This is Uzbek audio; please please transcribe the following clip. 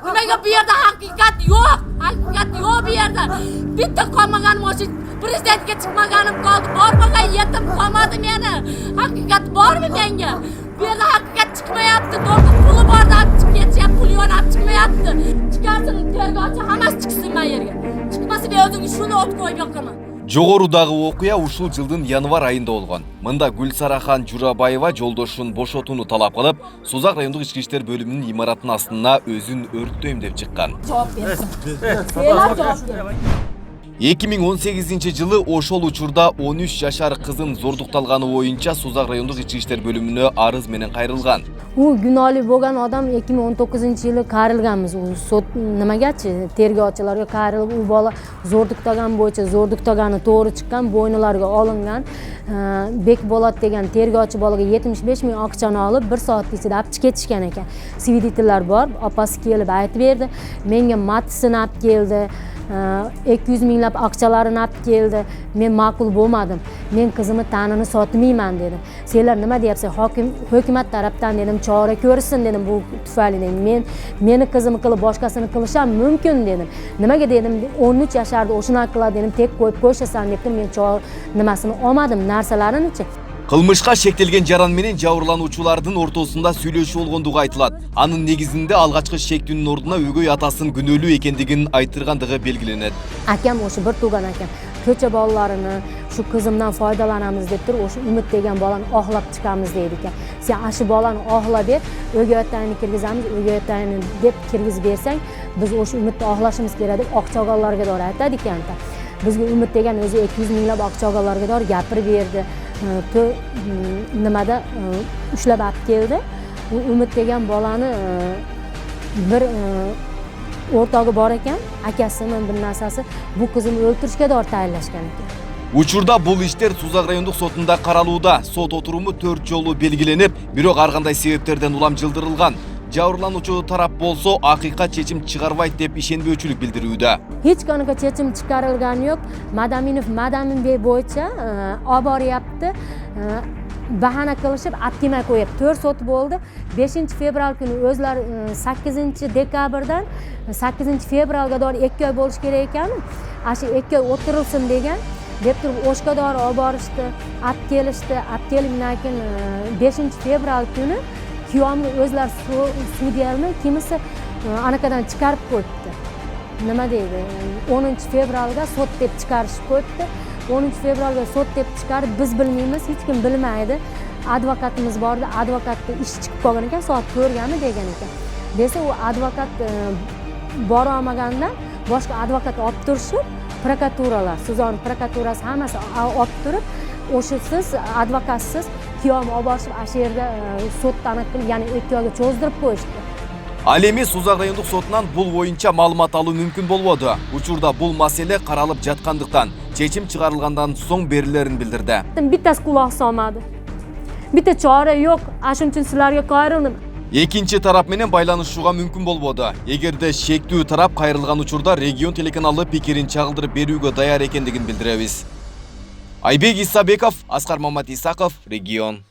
Nimaga bu yerda haqiqat yo'q? Haqiqat yo'q bu yerda. Bitta qolmaganim o'sha prezidentga chiqmaganim qoldi. Bormagan yetim qolmadi meni. Haqiqat bormi menga? Bu yerda haqiqat chiqmayapti. To'g'ri puli borda olib chiqib ketyapti, puli yo'q olib chiqmayapti. Chiqarsin tergovchi hammasi chiqsin bu yerga. Chiqmasa men o'zim shuni o't qo'yib yoqaman. Жогорудагы окуя ушул жылдын январ айында болгон. Мында Гүлсарахан Журабаева жолдошун бошотууну талап кылып, Созак райондук ички иштер бөлүмүнүн имаратынын астына өзүн өрттөйм деп чыккан. Жооп берсин. 2018-жылы ошол учурда 13 жашар кызын зордукталганы боюнча Созак райондук ички иштер бөлүмүнө арыз менен кайрылган. U günahli bo'lgan odam 2019-yili qayrilganmiz. U sud nimagachi tergovchilarga qayrilib, u bola zo'rduqtagan bo'yicha zo'rduqtagani to'g'ri chiqqan, bo'ynilariga olingan. Bek Bolot degan tergovchi bolaga 75 ming aqchani olib 1 soat ichida olib ketishgan ekan. Svидетельlar bor, opasi kelib aytib berdi. Menga matisini olib keldi. 200 minglab aqchalarini olib keldi. Men ma'qul bo'lmadim. Men qizimni tanini sotmayman dedim. Senlar nima deyapsiz? Hukumat tarafdan dedim, chora ko'rsin dedim bu tufayli. Meni qizimni qilib boshqasini qilish ham mumkin dedim. Nimaga dedim? 13 yasharda o'shuna qiladi dedim, tek qo'yib qo'ysasan dedim. Men chora nimasini olmadim, narsalarini-chi. Кылмышка шектелген жаран менен жабырлануучулардын ортосунда сүйлөшүү болгондугу айтылат. Анын негизинде алгачкы шектүүнүн ордуна өгөй атасын күнөөлүү экендигин айтыргандыгы белгиленет. Akam o'sha bir tug'an akam ko'cha bolalarini shu qizimdan foydalanamiz deb turib, o'sha Umid degan bolani oqlab chiqamiz deydi ekan. Sen ashi bolani oqlab ber, o'gay otangni kirgizamiz, o'gay otangni deb kirgizib bersang, biz o'sha Umidni oqlashimiz kerak deb oqchogonlarga dor aytadi ekan. Bizga Umid degan o'zi 200 minglab oqchogonlarga dor gapirib berdi. Nimada ushlab olib keldi. U Umid degan bolani bir o'rtog'i bor ekan, akasini bir narsasi bu qizini o'ltirishga dor tayinlashgan ekan. Учурда бул иштер Созак райондук сотунда каралууда. Сот отуруму 4 жолу белгиленип, бирок ар кандай себептерден уламжылдырылган. Жабырлануучу тарап болсо акыйкат чечим чыгарбайт деп ишенбөөчүлүк билдирүүдө. Hech qanaqa chechim chiqarilgani yo'q. Madaminov Madaminbek bo'yicha olib boryapti. Bahana qilishib attimay qo'yapti. 4 sot bo'ldi. 5 fevral kuni o'zlari 8 dekabrdan 8 fevralga doğru 2 oy bo'lish kerak ekan. Ashi 2 oy o'tirilsin degan. Deb turib o'shga doğru olib borishdi, olib kelishdi. Olib kelindan keyin 5 fevral kuni kuyovni o'zlar sudyani kimisi anaqadan chiqarib qo'yibdi. Nima deydi? 10 fevralga sot deb chiqarishib qo'yibdi. 10 fevralga sot deb chiqarib biz bilmaymiz, hech kim bilmaydi. Advokatimiz bordi, advokatda ish chiqib qolgan ekan, soat 4gami degan ekan. Desa u advokat bora olmagandan boshqa advokat olib turishib, prokuraturalar, Suzon prokuraturasi hammasi olib turib, o'sha siz advokatsiz kuyovni olib borishib, o'sha yerda sotdan qilib, ya'ni 2 oyga cho'zdirib qo'yishdi. Ал эми Созак райондук сотунан бул боюнча маалымат алуу мүмкүн болбоду. Учурда бул маселе каралып жаткандыктан чечим чыгарылгандан соң берилерин билдирди. Bittasi quloq solmadi. Bitta chora yo'q. Ashun uchun sizlarga qayrildim. Экинчи тарап менен байланышууга мүмкүн болбоду. Эгерде шектүү тарап кайрылган учурда регион телеканалы пикирин чагылдырып берүүгө даяр экендигин билдиребиз. Айбек Исабеков, Аскар Мамат Исаков, Регион.